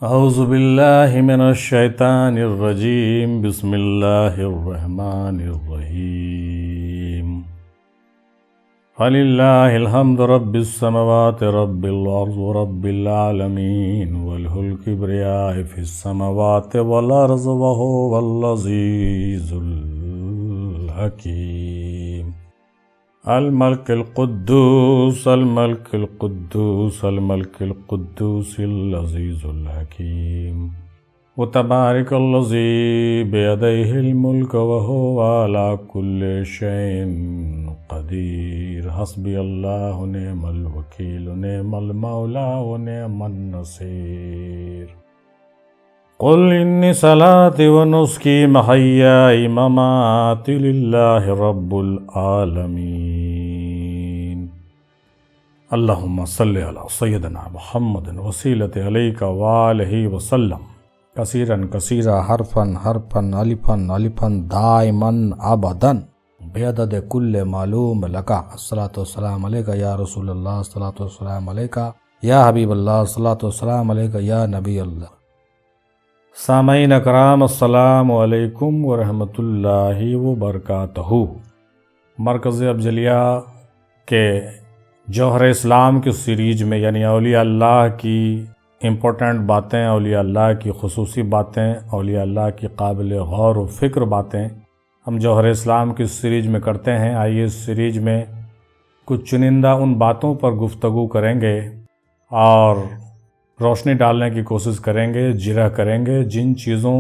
اعوذ باللہ من الشیطان الرجیم بسم اللہ الرحمن الرحیم فللہ الحمد رب السماوات رب الارض رب العالمین وله الکبریاء فی السماوات والارض وهو العزیز الحکیم الملك القدوس الملك القدوس الملك القدوس العزيز الحكيم وتبارك الذي بيده الملك وهو على كل شيء قدير حسبي الله ونعم الوكيل ونعم المولى ونعم النصير قل إني صلاتي ونسكي محياي مماتي لله رب العالمين اللهم صل على سيدنا محمد وسيلة عليك وآله وسلم كثيرا كثيرا حرفا حرفا ألفا ألفا دائما أبدا بعدد كل معلوم لك الصلاة والسلام عليك يا رسول الله الصلاة والسلام عليك يا حبيب الله الصلاة والسلام عليك يا نبي الله. سامعین اکرام السلام علیکم ورحمۃ اللہ وبرکاتہ. مرکز افضلیہ کے جوہر اسلام کی سیریز میں یعنی اولیاء اللہ کی امپورٹنٹ باتیں، اولیاء اللہ کی خصوصی باتیں، اولیاء اللہ کی قابل غور و فکر باتیں ہم جوہر اسلام کی سیریز میں کرتے ہیں. آئیے اس سیریز میں کچھ چنندہ ان باتوں پر گفتگو کریں گے اور روشنی ڈالنے کی کوشش کریں گے، جرح کریں گے جن چیزوں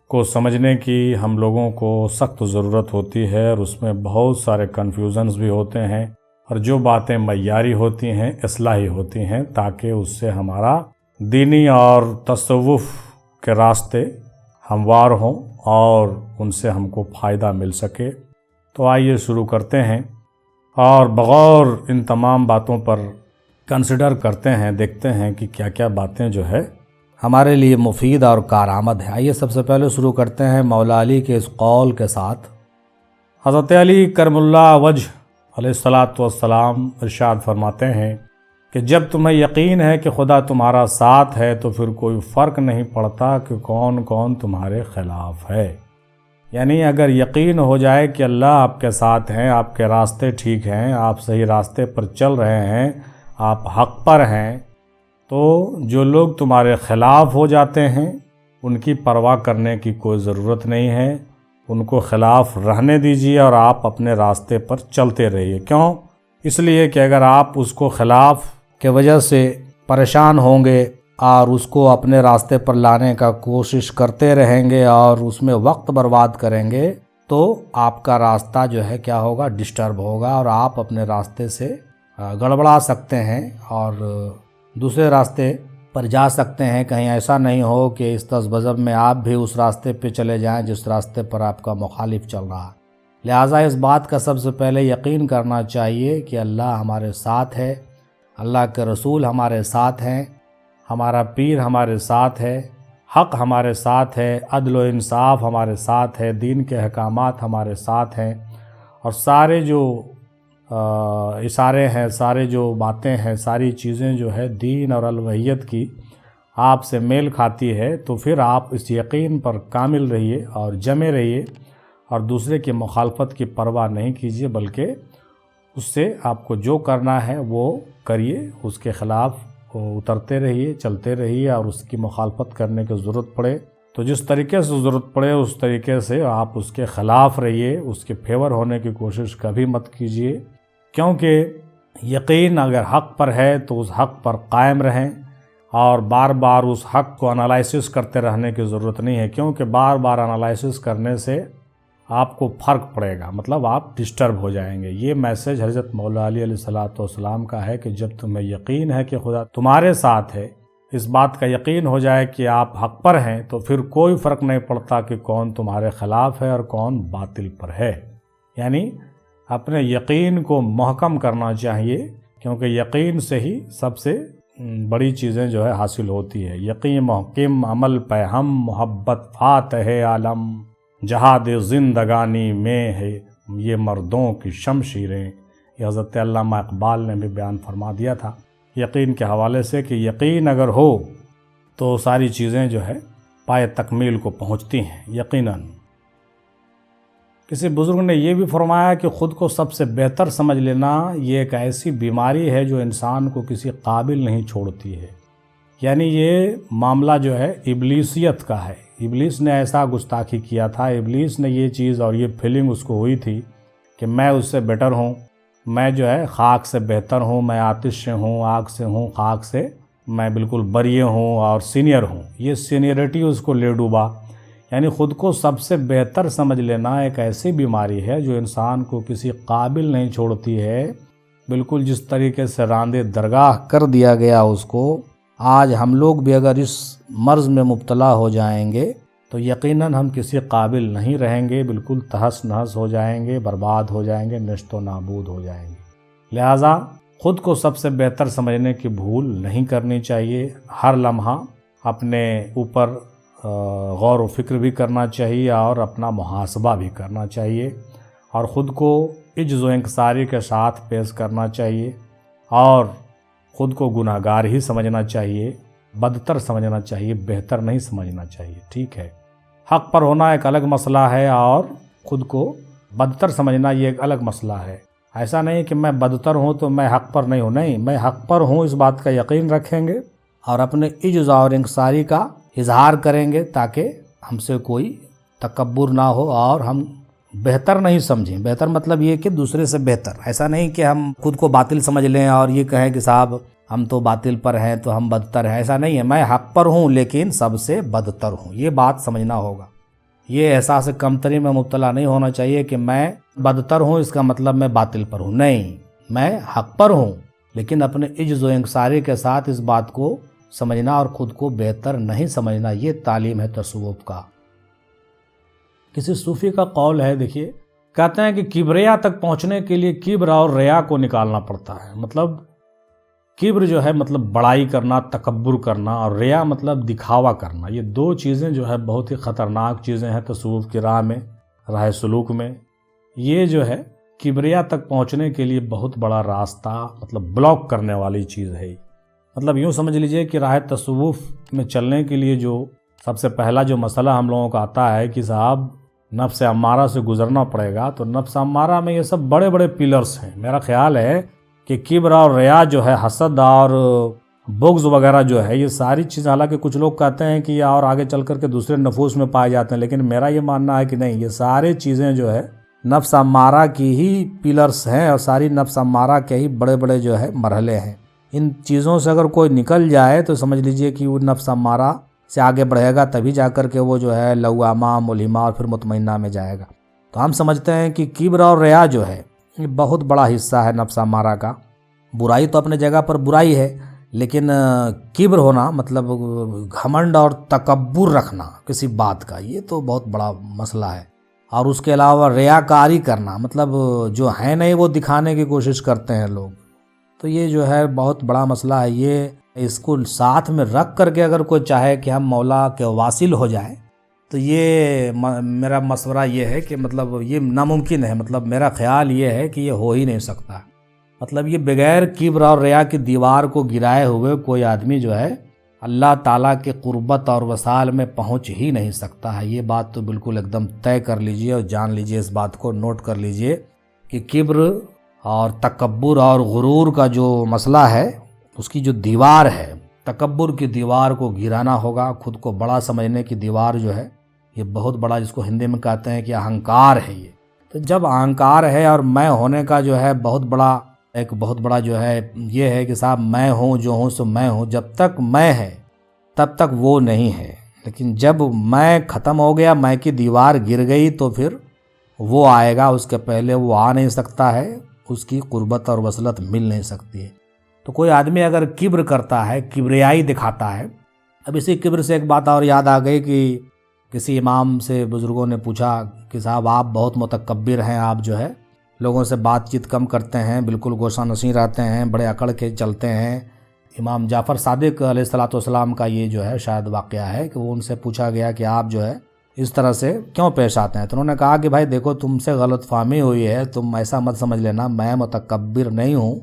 کو سمجھنے کی ہم لوگوں کو سخت ضرورت ہوتی ہے اور اس میں بہت سارے کنفیوژنز بھی ہوتے ہیں، اور جو باتیں معیاری ہوتی ہیں، اصلاحی ہوتی ہیں، تاکہ اس سے ہمارا دینی اور تصوف کے راستے ہموار ہوں اور ان سے ہم کو فائدہ مل سکے. تو آئیے شروع کرتے ہیں اور بغور ان تمام باتوں پر کنسیڈر کرتے ہیں، دیکھتے ہیں کہ کیا کیا باتیں جو ہے ہمارے لیے مفید اور کارآمد ہے. آئیے سب سے پہلے شروع کرتے ہیں مولا علی کے اس قول کے ساتھ. حضرت علی کرم اللہ وجہ علیہ السلام ارشاد فرماتے ہیں کہ جب تمہیں یقین ہے کہ خدا تمہارا ساتھ ہے تو پھر کوئی فرق نہیں پڑتا کہ کون کون تمہارے خلاف ہے. یعنی اگر یقین ہو جائے کہ اللہ آپ کے ساتھ ہیں، آپ کے راستے ٹھیک ہیں، آپ صحیح راستے پر چل رہے ہیں، آپ حق پر ہیں، تو جو لوگ تمہارے خلاف ہو جاتے ہیں ان کی پرواہ کرنے کی کوئی ضرورت نہیں ہے. ان کو خلاف رہنے دیجیے اور آپ اپنے راستے پر چلتے رہیے. کیوں؟ اس لیے کہ اگر آپ اس کو خلاف کے وجہ سے پریشان ہوں گے اور اس کو اپنے راستے پر لانے کا کوشش کرتے رہیں گے اور اس میں وقت برباد کریں گے تو آپ کا راستہ جو ہے کیا ہوگا؟ ڈسٹرب ہوگا اور آپ اپنے راستے سے گڑبڑا سکتے ہیں اور دوسرے راستے پر جا سکتے ہیں. کہیں ایسا نہیں ہو کہ اس تذبذب میں آپ بھی اس راستے پہ چلے جائیں جس راستے پر آپ کا مخالف چل رہا. لہٰذا اس بات کا سب سے پہلے یقین کرنا چاہیے کہ اللہ ہمارے ساتھ ہے، اللہ کے رسول ہمارے ساتھ ہیں، ہمارا پیر ہمارے ساتھ ہے، حق ہمارے ساتھ ہے، عدل و انصاف ہمارے ساتھ ہے، دین کے احکامات ہمارے ساتھ ہیں، اور سارے جو اشارے ہیں، سارے جو باتیں ہیں، ساری چیزیں جو ہے دین اور الوحیت کی آپ سے میل کھاتی ہے. تو پھر آپ اس یقین پر کامل رہیے اور جمے رہیے اور دوسرے کی مخالفت کی پرواہ نہیں کیجیے، بلکہ اس سے آپ کو جو کرنا ہے وہ کریے، اس کے خلاف اترتے رہیے، چلتے رہیے، اور اس کی مخالفت کرنے کی ضرورت پڑے تو جس طریقے سے ضرورت پڑے اس طریقے سے آپ اس کے خلاف رہیے، اس کے فیور ہونے کی کوشش کبھی مت کیجیے. کیونکہ یقین اگر حق پر ہے تو اس حق پر قائم رہیں اور بار بار اس حق کو انالائسس کرتے رہنے کی ضرورت نہیں ہے، کیونکہ بار بار انالائسس کرنے سے آپ کو فرق پڑے گا، مطلب آپ ڈسٹرب ہو جائیں گے. یہ میسج حضرت مولا علی علیہ السلام کا ہے کہ جب تمہیں یقین ہے کہ خدا تمہارے ساتھ ہے، اس بات کا یقین ہو جائے کہ آپ حق پر ہیں، تو پھر کوئی فرق نہیں پڑتا کہ کون تمہارے خلاف ہے اور کون باطل پر ہے. یعنی اپنے یقین کو محکم کرنا چاہیے، کیونکہ یقین سے ہی سب سے بڑی چیزیں جو ہے حاصل ہوتی ہے. یقین محکم عمل پہ ہم محبت فاتح عالم جہاد زندگانی میں ہے یہ مردوں کی شمشیریں. یہ حضرت علامہ اقبال نے بھی بیان فرما دیا تھا یقین کے حوالے سے کہ یقین اگر ہو تو ساری چیزیں جو ہے پائے تکمیل کو پہنچتی ہیں یقیناً۔ کسی بزرگ نے یہ بھی فرمایا کہ خود کو سب سے بہتر سمجھ لینا یہ ایک ایسی بیماری ہے جو انسان کو کسی قابل نہیں چھوڑتی ہے۔ یعنی یہ معاملہ جو ہے ابلیسیت کا ہے۔ ابلیس نے ایسا گستاخی کیا تھا، ابلیس نے یہ چیز اور یہ فیلنگ اس کو ہوئی تھی کہ میں اس سے بیٹر ہوں، میں جو ہے خاک سے بہتر ہوں، میں آتش سے ہوں، آگ سے ہوں، خاک سے میں بالکل بری ہوں اور سینئر ہوں۔ یہ سینئرٹی اس کو لے ڈوبا۔ یعنی خود کو سب سے بہتر سمجھ لینا ایک ایسی بیماری ہے جو انسان کو کسی قابل نہیں چھوڑتی ہے۔ بالکل جس طریقے سے راندے درگاہ کر دیا گیا اس کو، آج ہم لوگ بھی اگر اس مرض میں مبتلا ہو جائیں گے تو یقیناً ہم کسی قابل نہیں رہیں گے، بالکل تہس نہس ہو جائیں گے، برباد ہو جائیں گے، نیست و نابود ہو جائیں گے۔ لہٰذا خود کو سب سے بہتر سمجھنے کی بھول نہیں کرنی چاہیے۔ ہر لمحہ اپنے اوپر غور و فکر بھی کرنا چاہیے اور اپنا محاسبہ بھی کرنا چاہیے، اور خود کو عجز و انکساری کے ساتھ پیش کرنا چاہیے، اور خود کو گناہ گار ہی سمجھنا چاہیے، بدتر سمجھنا چاہیے، بہتر نہیں سمجھنا چاہیے۔ ٹھیک ہے، حق پر ہونا ایک الگ مسئلہ ہے اور خود کو بدتر سمجھنا یہ ایک الگ مسئلہ ہے۔ ایسا نہیں کہ میں بدتر ہوں تو میں حق پر نہیں ہوں، نہیں، میں حق پر ہوں اس بات کا یقین رکھیں گے اور اپنے عجز اور انکساری کا اظہار کریں گے تاکہ ہم سے کوئی تکبر نہ ہو اور ہم بہتر نہیں سمجھیں۔ بہتر مطلب یہ کہ دوسرے سے بہتر، ایسا نہیں کہ ہم خود کو باطل سمجھ لیں اور یہ کہیں کہ صاحب ہم تو باطل پر ہیں تو ہم بدتر ہیں۔ ایسا نہیں ہے، میں حق پر ہوں لیکن سب سے بدتر ہوں، یہ بات سمجھنا ہوگا۔ یہ احساس کمتری میں مبتلا نہیں ہونا چاہیے کہ میں بدتر ہوں اس کا مطلب میں باطل پر ہوں، نہیں، میں حق پر ہوں لیکن اپنے عجز و انکساری کے ساتھ اس بات کو سمجھنا اور خود کو بہتر نہیں سمجھنا، یہ تعلیم ہے تصوف کا۔ کسی صوفی کا قول ہے، دیکھیے، کہتے ہیں کہ کبریا تک پہنچنے کے لیے کبر اور ریا کو نکالنا پڑتا ہے۔ مطلب کبر جو ہے مطلب بڑائی کرنا، تکبر کرنا، اور ریا مطلب دکھاوا کرنا۔ یہ دو چیزیں جو ہے بہت ہی خطرناک چیزیں ہیں تصوف کی راہ میں، راہ سلوک میں۔ یہ جو ہے کبریا تک پہنچنے کے لیے بہت بڑا راستہ مطلب بلاک کرنے والی چیز ہے۔ مطلب یوں سمجھ لیجئے کہ راہ تصوف میں چلنے کے لیے جو سب سے پہلا جو مسئلہ ہم لوگوں کا آتا ہے کہ صاحب نفس امارہ سے گزرنا پڑے گا، تو نفس امارہ میں یہ سب بڑے بڑے پیلرز ہیں۔ میرا خیال ہے کہ کبر اور ریا جو ہے، حسد اور بغض وغیرہ جو ہے، یہ ساری چیزیں، حالانکہ کچھ لوگ کہتے ہیں کہ یہ اور آگے چل کر کے دوسرے نفوس میں پائے جاتے ہیں، لیکن میرا یہ ماننا ہے کہ نہیں، یہ سارے چیزیں جو ہے نفس امارہ کی ہی پیلرز ہیں اور ساری نفس امارہ کے ہی بڑے بڑے جو ہے مرحلے ہیں۔ ان چیزوں سے اگر کوئی نکل جائے تو سمجھ لیجئے کہ وہ نفس امارہ سے آگے بڑھے گا، تبھی جا کر کے وہ جو ہے لوامہ، ملہمہ اور پھر مطمئنہ میں جائے گا۔ تو ہم سمجھتے ہیں کہ کبر اور ریا جو ہے یہ بہت بڑا حصہ ہے نفس امارہ کا۔ برائی تو اپنے جگہ پر برائی ہے، لیکن کبر ہونا مطلب گھمنڈ اور تکبر رکھنا کسی بات کا، یہ تو بہت بڑا مسئلہ ہے۔ اور اس کے علاوہ ریاکاری کرنا، مطلب جو ہے نہیں وہ دکھانے کی کوشش کرتے ہیں لوگ، تو یہ جو ہے بہت بڑا مسئلہ ہے۔ یہ اس کو ساتھ میں رکھ کر کے اگر کوئی چاہے کہ ہم مولا کے واصل ہو جائیں تو یہ میرا مشورہ یہ ہے کہ مطلب یہ ناممکن ہے۔ مطلب میرا خیال یہ ہے کہ یہ ہو ہی نہیں سکتا۔ مطلب یہ بغیر کبر اور ریا کی دیوار کو گرائے ہوئے کوئی آدمی جو ہے اللہ تعالیٰ کے قربت اور وصال میں پہنچ ہی نہیں سکتا ہے۔ یہ بات تو بالکل ایک دم طے کر لیجئے اور جان لیجئے، اس بات کو نوٹ کر لیجئے کہ کبر اور تکبر اور غرور کا جو مسئلہ ہے، اس کی جو دیوار ہے، تکبر کی دیوار کو گرانا ہوگا۔ خود کو بڑا سمجھنے کی دیوار جو ہے یہ بہت بڑا، جس کو ہندی میں کہتے ہیں کہ اہنکار ہے۔ یہ تو جب اہنکار ہے اور میں ہونے کا جو ہے بہت بڑا جو ہے یہ ہے کہ صاحب میں ہوں، جو ہوں سو میں ہوں، جب تک میں ہے تب تک وہ نہیں ہے، لیکن جب میں ختم ہو گیا، میں کی دیوار گر گئی تو پھر وہ آئے گا، اس کے پہلے وہ آ نہیں سکتا ہے، اس کی قربت اور وصلت مل نہیں سکتی ہے۔ تو کوئی آدمی اگر کبر کرتا ہے، کبریائی دکھاتا ہے۔ اب اسی کبر سے ایک بات اور یاد آ گئی کہ کسی امام سے بزرگوں نے پوچھا کہ صاحب آپ بہت متکبر ہیں، آپ جو ہے لوگوں سے بات چیت کم کرتے ہیں، بالکل گوشہ نشیں رہتے ہیں، بڑے اکڑ کے چلتے ہیں۔ امام جعفر صادق علیہ الصلوۃ کا یہ جو ہے شاید واقعہ ہے کہ وہ ان سے پوچھا گیا کہ آپ جو ہے اس طرح سے کیوں پیش آتے ہیں؟ تو انہوں نے کہا کہ بھائی دیکھو، تم سے غلط فہمی ہوئی ہے، تم ایسا مت سمجھ لینا، میں متکبر نہیں ہوں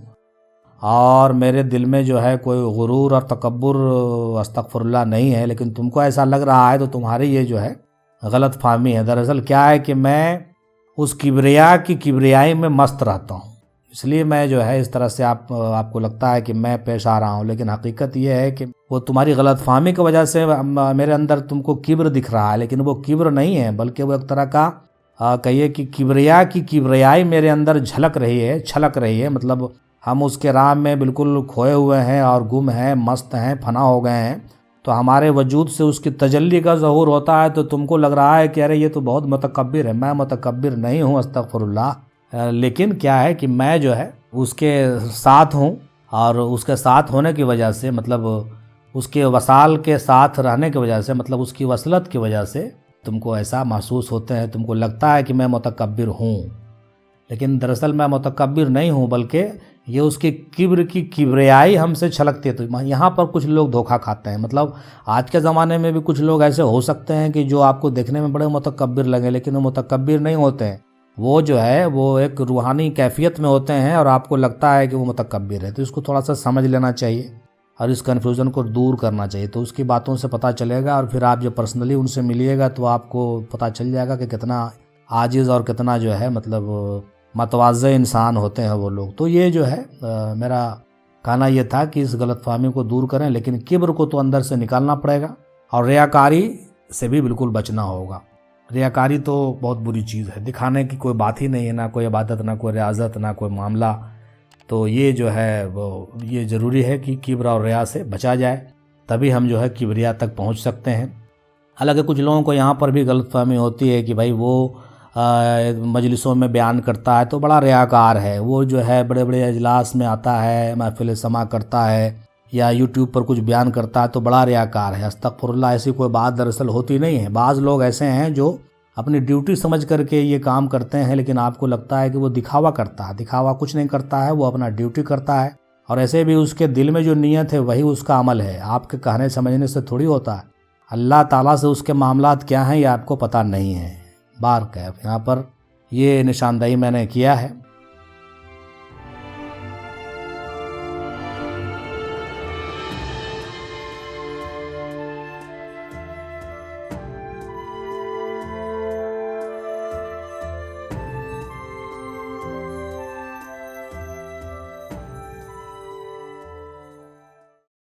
اور میرے دل میں جو ہے کوئی غرور اور تکبر استغفر اللہ نہیں ہے، لیکن تم کو ایسا لگ رہا ہے تو تمہاری یہ جو ہے غلط فہمی ہے۔ دراصل کیا ہے کہ میں اس کبریا کی کبریائی میں مست رہتا ہوں، اس لیے میں جو ہے اس طرح سے آپ کو لگتا ہے کہ میں پیش آ رہا ہوں، لیکن حقیقت یہ ہے کہ وہ تمہاری غلط فہمی کی وجہ سے میرے اندر تم کو کبر دکھ رہا ہے، لیکن وہ کبر نہیں ہے، بلکہ وہ ایک طرح کا کہیے کہ کبریا کی کبریائی میرے اندر جھلک رہی ہے، چھلک رہی ہے۔ مطلب ہم اس کے راہ میں بالکل کھوئے ہوئے ہیں اور گم ہیں، مست ہیں، فنا ہو گئے ہیں، تو ہمارے وجود سے اس کی تجلی کا ظہور ہوتا ہے تو تم کو لگ رہا ہے کہ ارے یہ تو بہت متکبر ہے۔ میں متکبر نہیں ہوں، استغفر اللہ، لیکن کیا ہے کہ میں جو ہے اس کے ساتھ ہوں، اور اس کے ساتھ ہونے کی وجہ سے مطلب اس کے وصال کے ساتھ رہنے کی وجہ سے، مطلب اس کی وصلت کی وجہ سے تم کو ایسا محسوس ہوتے ہیں، تم کو لگتا ہے کہ میں متکبر ہوں، لیکن دراصل میں متکبر نہیں ہوں، بلکہ یہ اس کی کبر کی کبریائی ہم سے چھلکتی ہے۔ تو یہاں پر کچھ لوگ دھوکہ کھاتے ہیں۔ مطلب آج کے زمانے میں بھی کچھ لوگ ایسے ہو سکتے ہیں کہ جو آپ کو دیکھنے میں بڑے متکبر لگے، لیکن وہ متکبر نہیں ہوتے ہیں، وہ جو ہے وہ ایک روحانی کیفیت میں ہوتے ہیں اور آپ کو لگتا ہے کہ وہ متکبر ہے۔ تو اس کو تھوڑا سا سمجھ لینا چاہیے اور اس کنفیوژن کو دور کرنا چاہیے، تو اس کی باتوں سے پتہ چلے گا، اور پھر آپ جو پرسنلی ان سے ملیے گا تو آپ کو پتہ چل جائے گا کہ کتنا عاجز اور کتنا جو ہے مطلب متواضع انسان ہوتے ہیں وہ لوگ۔ تو یہ جو ہے میرا کہنا یہ تھا کہ اس غلط فہمی کو دور کریں، لیکن کبر کو تو اندر سے نکالنا پڑے گا، اور ریاکاری سے بھی بالکل بچنا ہوگا۔ ریاکاری تو بہت بری چیز ہے، دکھانے کی کوئی بات ہی نہیں ہے، نہ کوئی عبادت، نہ کوئی ریاضت، نہ کوئی معاملہ۔ تو یہ جو ہے وہ یہ ضروری ہے کہ کبر اور ریا سے بچا جائے، تبھی ہم جو ہے کبریا تک پہنچ سکتے ہیں۔ حالانکہ کچھ لوگوں کو یہاں پر بھی غلط فہمی ہوتی ہے کہ بھائی وہ مجلسوں میں بیان کرتا ہے تو بڑا ریاکار ہے، وہ جو ہے بڑے بڑے اجلاس میں آتا ہے، محفل سماع کرتا ہے، یا یوٹیوب پر کچھ بیان کرتا ہے تو بڑا ریاکار ہے۔ استغفر اللہ، ایسی کوئی بات دراصل ہوتی نہیں ہے۔ بعض لوگ ایسے ہیں جو اپنی ڈیوٹی سمجھ کر کے یہ کام کرتے ہیں، لیکن آپ کو لگتا ہے کہ وہ دکھاوا کرتا ہے۔ دکھاوا کچھ نہیں کرتا ہے، وہ اپنا ڈیوٹی کرتا ہے، اور ایسے بھی اس کے دل میں جو نیت ہے وہی اس کا عمل ہے، آپ کے کہنے سمجھنے سے تھوڑی ہوتا ہے۔ اللہ تعالیٰ سے اس کے معاملات کیا ہیں یہ آپ کو پتہ نہیں ہے۔ بار کیف یہاں پر یہ نشاندہی میں نے کیا ہے۔